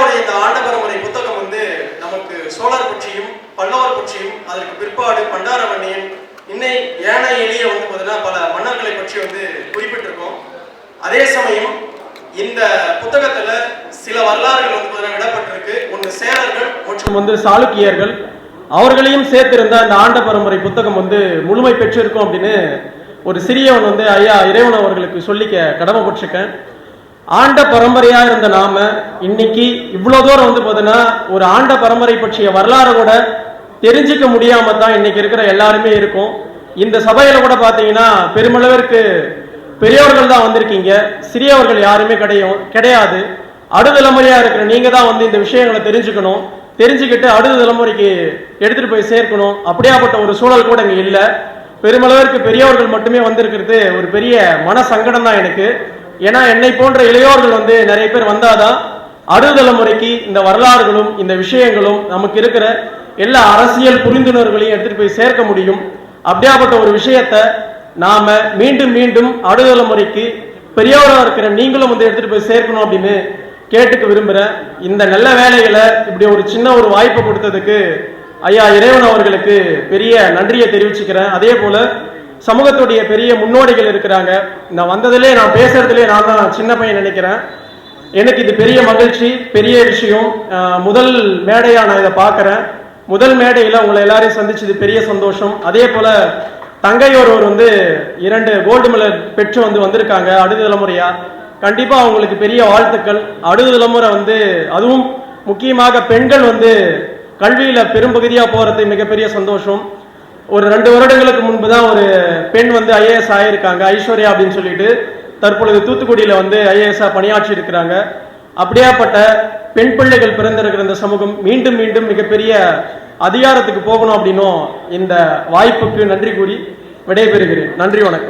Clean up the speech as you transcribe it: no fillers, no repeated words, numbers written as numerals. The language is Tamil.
ஐயாவுடைய இந்த ஆண்டபரமுறை புத்தகம் வந்து நமக்கு சோழர் பற்றியும் பல்லவர் பற்றியும் அதற்கு பிற்பாடு பண்டாரவன்னியன் இன்னை ஏனை எளிய வந்து பார்த்தீங்கன்னா பல மன்னர்களை பற்றி வந்து குறிப்பிட்டிருக்கோம். அதே சமயம் இந்த புத்தகத்துல சில வரலாறுகள் வந்து பார்த்தீங்கன்னா விடப்பட்டிருக்கு. ஒன்று சேரர்கள் மற்றும் வந்து சாளுக்கியர்கள் அவர்களையும் சேர்த்திருந்த அந்த ஆண்ட பரம்பரை புத்தகம் வந்து முழுமை பெற்றிருக்கும் அப்படின்னு ஒரு சிறியவன் வந்து ஐயா இறைவன் அவர்களுக்கு சொல்லிக்க கடமைப்பட்டிருக்கேன். ஆண்ட பரம்பரையா இருந்த நாம இன்னைக்கு இவ்வளவு தூரம் வந்து பார்த்தீங்கன்னா ஒரு ஆண்ட பரம்பரை பற்றிய வரலாறு கூட தெரிஞ்சிக்க முடியாம தான் இன்னைக்கு இருக்கிற எல்லாருமே இருக்கும். இந்த சபையில கூட பாத்தீங்கன்னா பெருமளவிற்கு பெரியவர்கள் தான் வந்திருக்கீங்க, சிறியவர்கள் யாருமே கிடையாது. அடுத்த தலைமுறையா இருக்கிற நீங்க தான் வந்து இந்த விஷயங்களை தெரிஞ்சுக்கணும், தெரிஞ்சுக்கிட்டு அடுத்த தலைமுறைக்கு எடுத்துட்டு போய் சேர்க்கணும். அப்படியாப்பட்ட ஒரு சூழல் கூட இங்க இல்லை. பெருமளவிற்கு பெரியவர்கள் மட்டுமே வந்திருக்கிறது ஒரு பெரிய மன சங்கடம் தான் எனக்கு. ஏன்னா என்னை போன்ற இளையோர்கள் வந்து நிறைய பேர் வந்தாதான் அடுத்த தலைமுறைக்கு இந்த வரலாறுகளும் இந்த விஷயங்களும் நமக்கு இருக்கிற எல்லா அரசியல் புரிந்துணர்வுகளையும் எடுத்துட்டு போய் சேர்க்க முடியும். அப்படியாப்பட்ட ஒரு விஷயத்த நாம மீண்டும் மீண்டும் அடுத்த தலைமுறைக்கு பெரியவராக இருக்கிற நீங்களும் வந்து எடுத்துட்டு போய் சேர்க்கணும் அப்படின்னு கேட்டுக்க விரும்புறேன். இந்த நல்ல வேலைகளை இப்படி ஒரு சின்ன ஒரு வாய்ப்பு கொடுத்ததுக்கு ஐயா இறைவன் அவர்களுக்கு பெரிய நன்றியை தெரிவிச்சுக்கிறேன். அதே போல சமூகத்துடைய பெரிய முன்னோடிகள் இருக்கிறாங்க. நான் வந்ததுலேயே நான் பேசுறதுலேயே நான் தான் சின்ன பையன் நினைக்கிறேன். எனக்கு இது பெரிய மகிழ்ச்சி, பெரிய விஷயம். முதல் மேடையா நான் இதை பார்க்குறேன். முதல் மேடையில் உங்களை எல்லாரையும் சந்திச்சது பெரிய சந்தோஷம். அதே போல தங்கை ஒருவர் வந்து 2 கோல்டு மெடல் பெற்று வந்திருக்காங்க அடுத்த தலைமுறையா. கண்டிப்பா அவங்களுக்கு பெரிய வாழ்த்துக்கள். அடுத்த தலைமுறை வந்து அதுவும் முக்கியமாக பெண்கள் வந்து கல்வியில பெரும்பகுதியா போறது மிகப்பெரிய சந்தோஷம். ஒரு 2 வருடங்களுக்கு முன்பு தான் ஒரு பெண் வந்து IAS ஆயிருக்காங்க, ஐஸ்வர்யா அப்படின்னு சொல்லிட்டு. தற்பொழுது தூத்துக்குடியில வந்து IAS பணியாற்றி இருக்கிறாங்க. அப்படியாப்பட்ட பெண் பிள்ளைகள் பிறந்திருக்கிற இந்த சமூகம் மீண்டும் மீண்டும் மிகப்பெரிய அதிகாரத்துக்கு போகணும் அப்படின்னும் இந்த வாய்ப்புக்கு நன்றி கூறி விடைபெறுகிறேன். நன்றி, வணக்கம்.